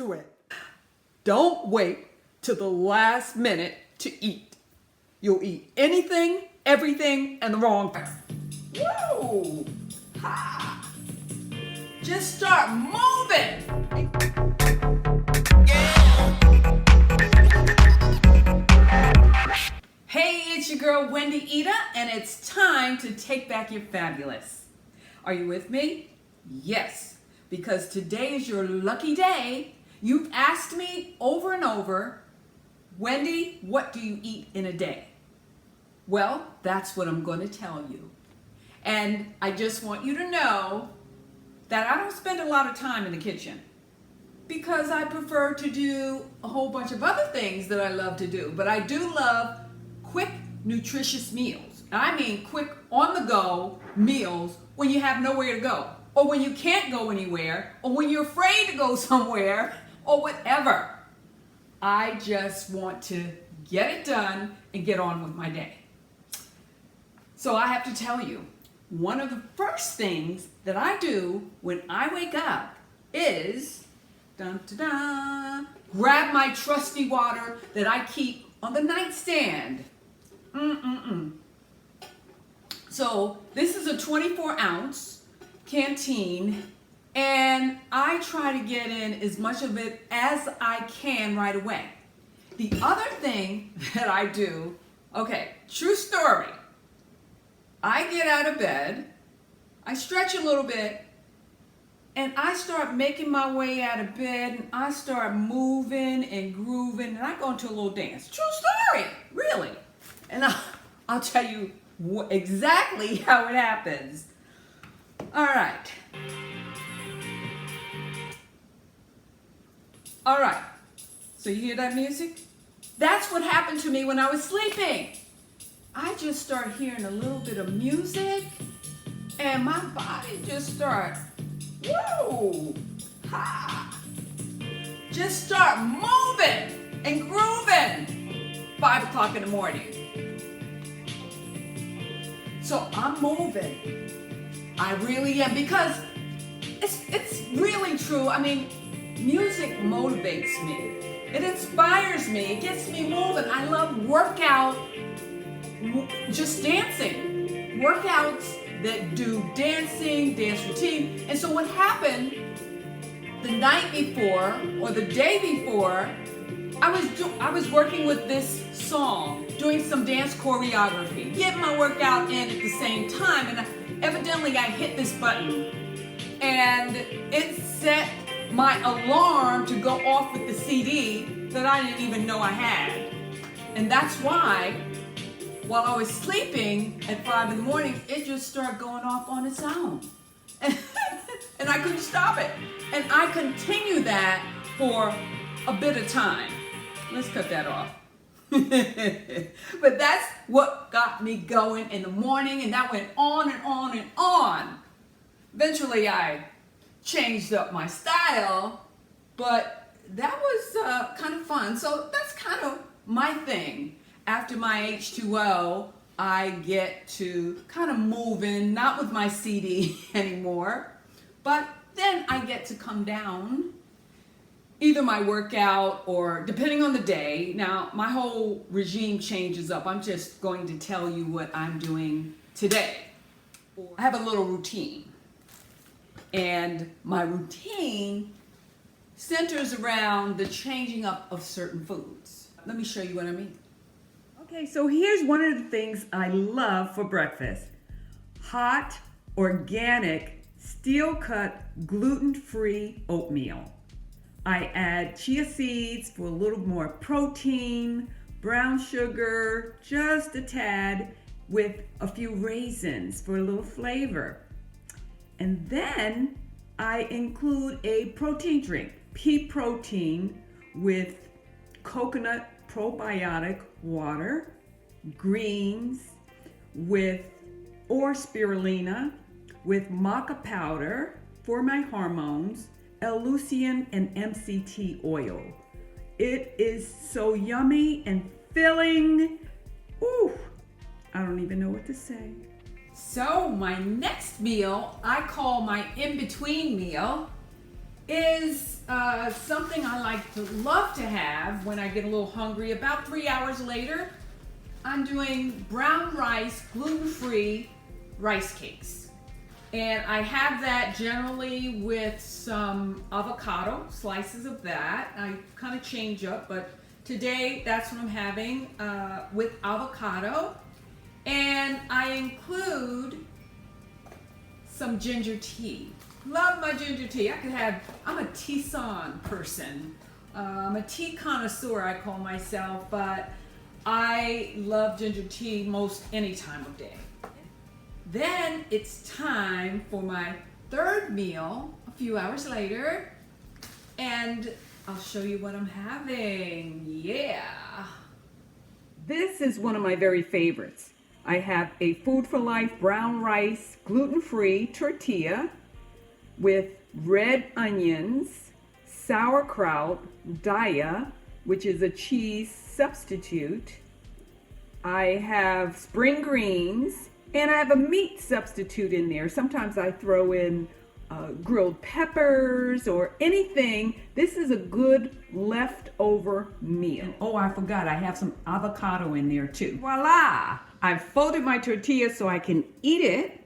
do it. Don't wait till the last minute to eat. You'll eat anything, everything, and the wrong thing. Woo! Ha! Just start moving. Hey, it's your girl Wendy and it's time to take back your fabulous. Are you with me? Yes, because today is your lucky day. You've asked me over and over, Wendy, what do you eat in a day? Well, that's what I'm going to tell you. And I just want you to know that I don't spend a lot of time in the kitchen because I prefer to do a whole bunch of other things that I love to do. But I do love quick, nutritious meals. I mean quick, on-the-go meals when you have nowhere to go, or when you can't go anywhere, or when you're afraid to go somewhere, or whatever. I just want to get it done and get on with my day. So I have to tell you, one of the first things that I do when I wake up is, grab my trusty water that I keep on the nightstand. So this is a 24-ounce canteen, and I try to get in as much of it as I can right away. The other thing that I do, okay, true story. I get out of bed, I stretch a little bit, and I start making my way out of bed, and I start moving and grooving, and I go into a little dance. True story, really. And I'll tell you exactly how it happens. All right. All right. So you hear that music? That's what happened to me when I was sleeping. I just start hearing a little bit of music, and my body just start, whoa, ha. Just start moving and grooving. 5 o'clock in the morning. So I'm moving. I really am, because it's really true. I mean, music motivates me. It inspires me. It gets me moving. I love workout, just dancing. Workouts that do dancing, dance routine. And so what happened the night before or the day before, I was working with this song, doing some dance choreography, getting my workout in at the same time, and evidently I hit this button, and it set my alarm to go off with the CD that I didn't even know I had. And that's why, while I was sleeping at 5 in the morning, it just started going off on its own. And I couldn't stop it. And I continued that for a bit of time. Let's cut that off. But that's what got me going in the morning, and that went on and on and on. Eventually I changed up my style, but that was kind of fun. So that's kind of my thing. After my H2O, I get to kind of move in, not with my CD anymore, but then I get to come down, either my workout or depending on the day. Now, my whole regime changes up. I'm just going to tell you what I'm doing today. I have a little routine, and my routine centers around the changing up of certain foods. Let me show you what I mean. Okay, so here's one of the things I love for breakfast. Hot, organic, steel-cut, gluten-free oatmeal. I add chia seeds for a little more protein, brown sugar, just a tad, with a few raisins for a little flavor. And then I include a protein drink, pea protein, with coconut probiotic water, greens, or spirulina, with maca powder for my hormones, L-leucine, and MCT oil. It is so yummy and filling. Ooh, I don't even know what to say. So my next meal, I call my in-between meal, is something I love to have when I get a little hungry. About 3 hours later, I'm doing brown rice, gluten-free rice cakes. And I have that generally with some avocado, slices of that. I kind of change up, but today that's what I'm having with avocado. And I include some ginger tea. Love my ginger tea. I'm a tisane person. I'm a tea connoisseur, I call myself, but I love ginger tea most any time of day. Then it's time for my third meal a few hours later, and I'll show you what I'm having. Yeah. This is one of my very favorites. I have a Food for Life brown rice, gluten-free tortilla with red onions, sauerkraut, daya, which is a cheese substitute. I have spring greens, and I have a meat substitute in there. Sometimes I throw in grilled peppers or anything. This is a good leftover meal. Oh, I forgot, I have some avocado in there too. Voila! I've folded my tortilla so I can eat it.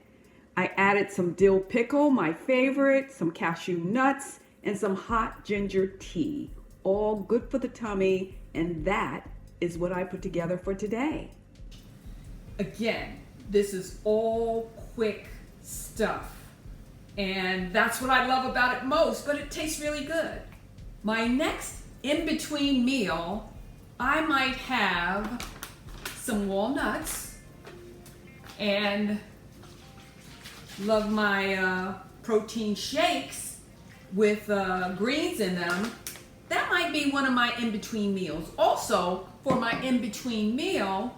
I added some dill pickle, my favorite, some cashew nuts, and some hot ginger tea. All good for the tummy, and that is what I put together for today. Again, this is all quick stuff, and that's what I love about it most, but it tastes really good. My next in-between meal, I might have some walnuts, and love my protein shakes with greens in them. That might be one of my in-between meals. Also, for my in-between meal,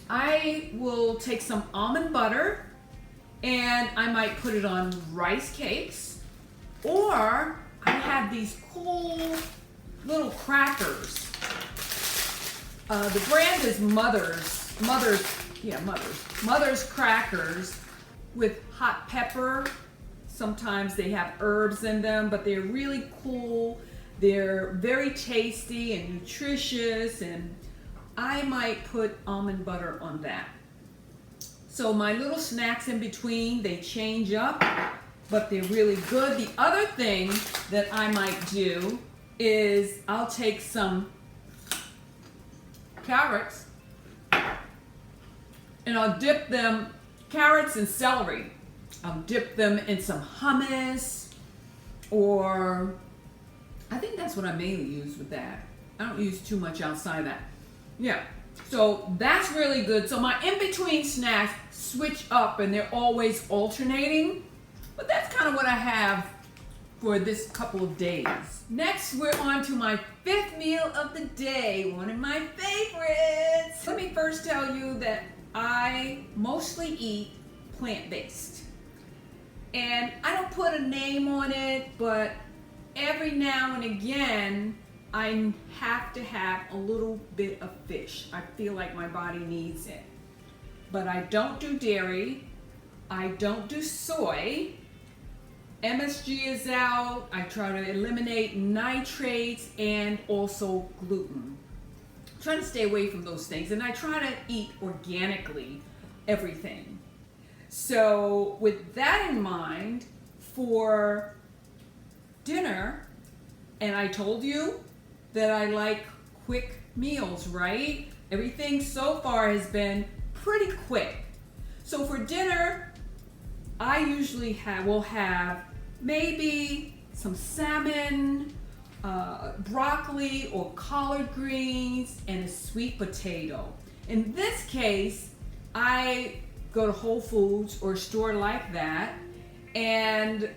I will take some almond butter and I might put it on rice cakes, or I have these cool little crackers. The brand is Mother's crackers with hot pepper. Sometimes they have herbs in them, but they're really cool. They're very tasty and nutritious, and I might put almond butter on that. So my little snacks in between, they change up, but they're really good. The other thing that I might do is I'll take some carrots and I'll dip them, carrots and celery, I'll dip them in some hummus, or I think that's what I mainly use with that. I don't use too much outside of that. Yeah, so that's really good. So my in-between snacks switch up and they're always alternating, but that's kind of what I have for this couple of days. Next, we're on to my fifth meal of the day, one of my favorites. Let me first tell you that I mostly eat plant-based. And I don't put a name on it, but every now and again, I have to have a little bit of fish. I feel like my body needs it. But I don't do dairy. I don't do soy. MSG is out. I try to eliminate nitrates and also gluten. I'm trying to stay away from those things, and I try to eat organically everything. So with that in mind, for dinner, and I told you that I like quick meals, right? Everything so far has been pretty quick. So for dinner, I usually will have maybe some salmon, broccoli or collard greens, and a sweet potato. In this case, I go to Whole Foods or a store like that, and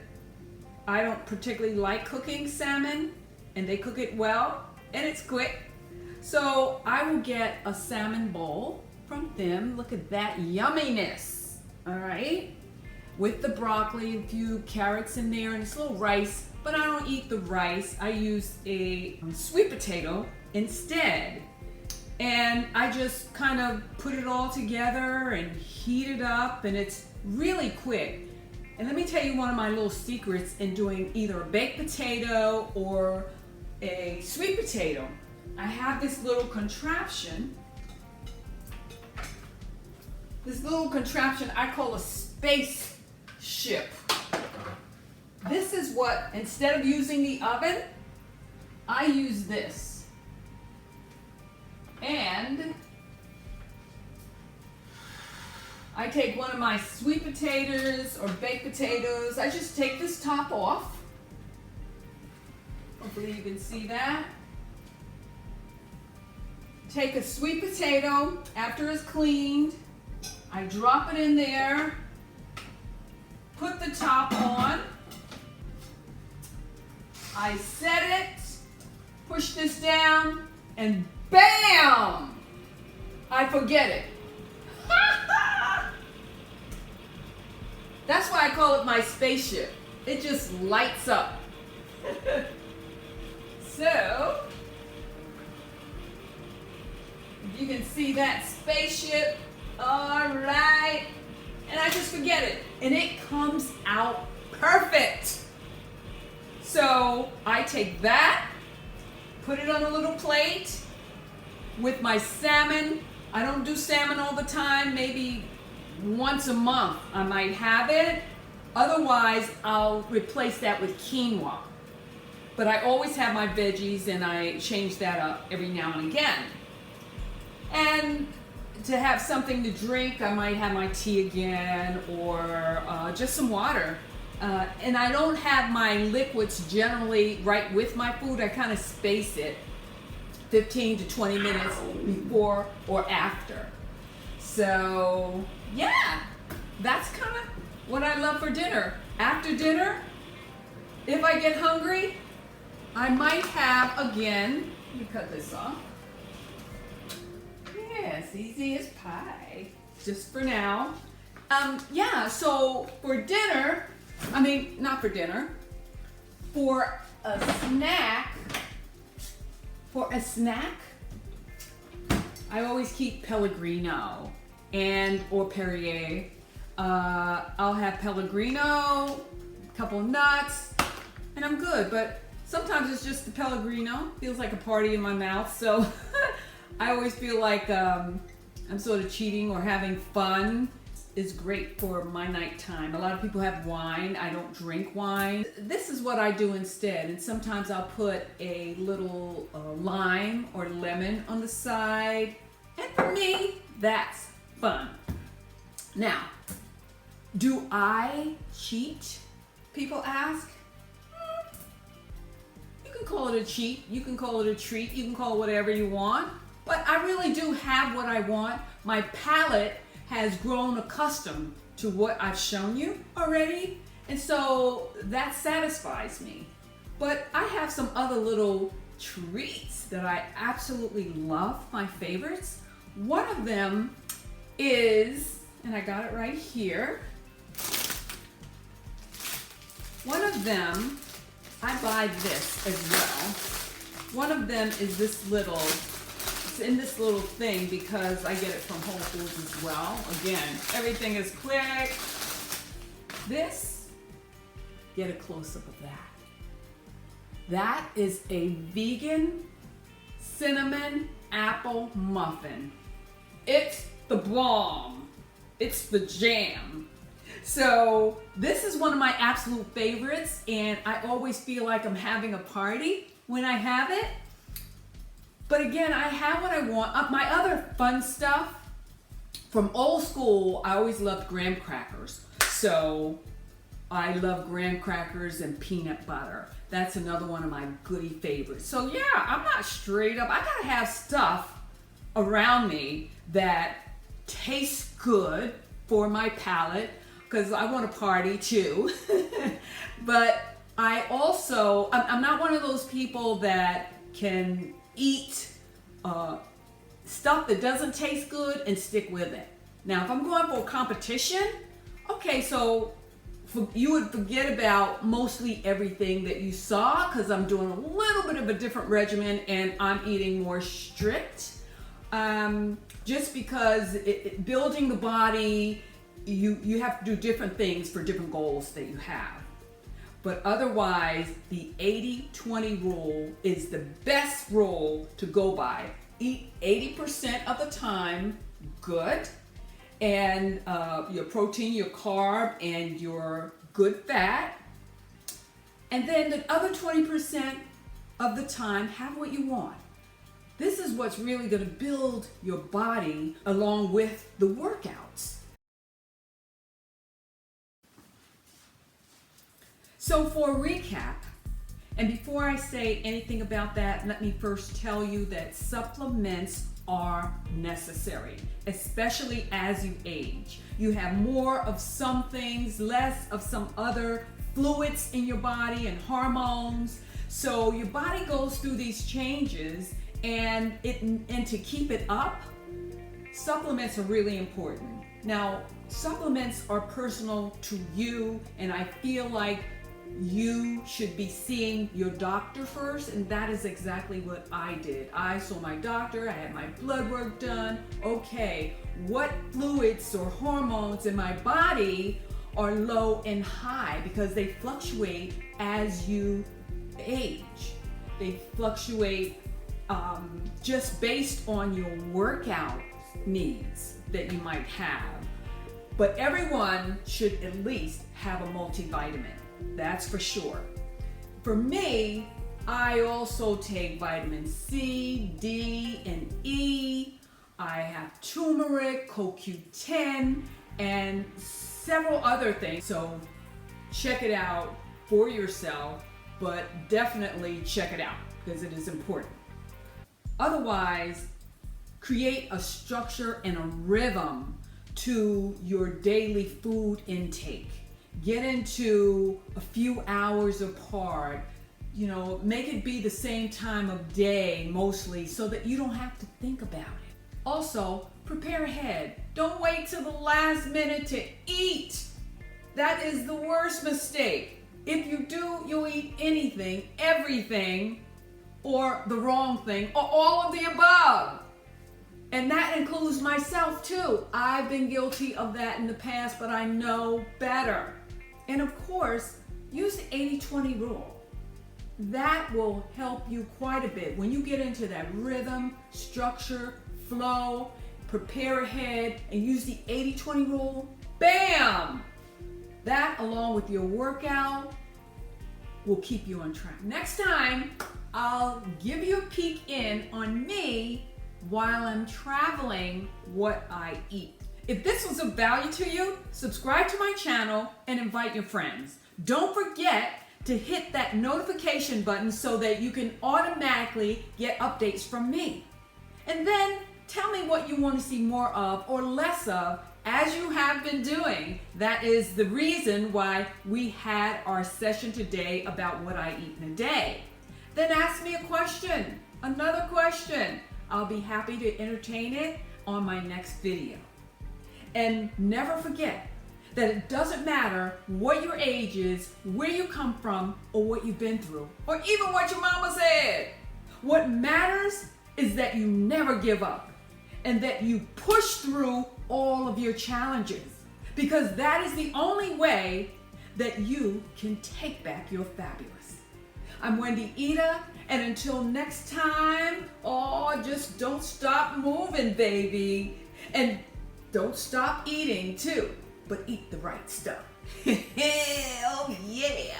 I don't particularly like cooking salmon, and they cook it well, and it's quick. So I will get a salmon bowl from them. Look at that yumminess, all right? With the broccoli, a few carrots in there, and it's a little rice, but I don't eat the rice. I use a sweet potato instead. And I just kind of put it all together and heat it up, and it's really quick. And let me tell you one of my little secrets in doing either a baked potato or a sweet potato. I have this little contraption. This little contraption I call a spaceship. This is what, instead of using the oven, I use this. And I take one of my sweet potatoes or baked potatoes. I just take this top off. Hopefully you can see that. Take a sweet potato after it's cleaned. I drop it in there. Put the top on. I set it. Push this down. And bam! I forget it. That's why I call it my spaceship. It just lights up. So, if you can see that spaceship, all right. And I just forget it. And it comes out perfect. So, I take that, put it on a little plate with my salmon. I don't do salmon all the time, maybe once a month I might have it. Otherwise, I'll replace that with quinoa. But I always have my veggies and I change that up every now and again. And to have something to drink, I might have my tea again or just some water. And I don't have my liquids generally right with my food. I kind of space it 15 to 20 minutes before or after. So, yeah, that's kind of what I love for dinner. After dinner, if I get hungry, I might have again, let me cut this off. Yes, easy as pie, just for now. Yeah, so for dinner, not for dinner, for a snack, I always keep Pellegrino or Perrier. I'll have Pellegrino, a couple nuts, and I'm good. But sometimes it's just the Pellegrino. Feels like a party in my mouth, so I always feel like I'm sort of cheating or having fun. Is great for my nighttime. A lot of people have wine. I don't drink wine. This is what I do instead. And sometimes I'll put a little lime or lemon on the side. And for me, that's fun. Now, do I cheat? People ask. You can call it a cheat. You can call it a treat. You can call it whatever you want. But I really do have what I want. My palate has grown accustomed to what I've shown you already, and so that satisfies me. But I have some other little treats that I absolutely love, my favorites. One of them is, and I got it right here, one of them, I buy this as well. One of them is this little, in this little thing because I get it from Whole Foods as well. Again, everything is quick. This, get a close-up of that. That is a vegan cinnamon apple muffin. It's the bomb. It's the jam. So this is one of my absolute favorites, and I always feel like I'm having a party when I have it. But again, I have what I want. My other fun stuff, from old school, I always loved graham crackers. So I love graham crackers and peanut butter. That's another one of my goodie favorites. So yeah, I'm not straight up. I gotta have stuff around me that tastes good for my palate, because I want to party too. But I also, I'm not one of those people that can eat stuff that doesn't taste good and stick with it. Now, if I'm going for a competition, okay, so you would forget about mostly everything that you saw, because I'm doing a little bit of a different regimen and I'm eating more strict. Just because building the body, you have to do different things for different goals that you have. But otherwise, the 80-20 rule is the best rule to go by. Eat 80% of the time good, and your protein, your carb, and your good fat. And then the other 20% of the time, have what you want. This is what's really going to build your body along with the workouts. So for a recap, and before I say anything about that, let me first tell you that supplements are necessary, especially as you age. You have more of some things, less of some other fluids in your body and hormones. So your body goes through these changes, and to keep it up, supplements are really important. Now, supplements are personal to you, and I feel like you should be seeing your doctor first, and that is exactly what I did. I saw my doctor, I had my blood work done. Okay, what fluids or hormones in my body are low and high, because they fluctuate as you age. They fluctuate just based on your workout needs that you might have. But everyone should at least have a multivitamin. That's for sure. For me, I also take vitamin C, D, and E. I have turmeric, CoQ10, and several other things. So check it out for yourself, but definitely check it out because it is important. Otherwise, create a structure and a rhythm to your daily food intake. Get into a few hours apart, make it be the same time of day mostly, so that you don't have to think about it. Also, prepare ahead. Don't wait till the last minute to eat. That is the worst mistake. If you do, you'll eat anything, everything, or the wrong thing, or all of the above. And that includes myself too. I've been guilty of that in the past, but I know better. And of course, use the 80-20 rule. That will help you quite a bit. When you get into that rhythm, structure, flow, prepare ahead, and use the 80-20 rule, bam! That, along with your workout, will keep you on track. Next time, I'll give you a peek in on me while I'm traveling, what I eat. If this was of value to you, subscribe to my channel and invite your friends. Don't forget to hit that notification button so that you can automatically get updates from me. And then tell me what you want to see more of or less of, as you have been doing. That is the reason why we had our session today about what I eat in a day. Then ask me a question, another question. I'll be happy to entertain it on my next video. And never forget that it doesn't matter what your age is, where you come from, or what you've been through, or even what your mama said. What matters is that you never give up and that you push through all of your challenges, because that is the only way that you can take back your fabulous. I'm Wendy Ida, and until next time, just don't stop moving, baby. And don't stop eating too, but eat the right stuff. Oh yeah.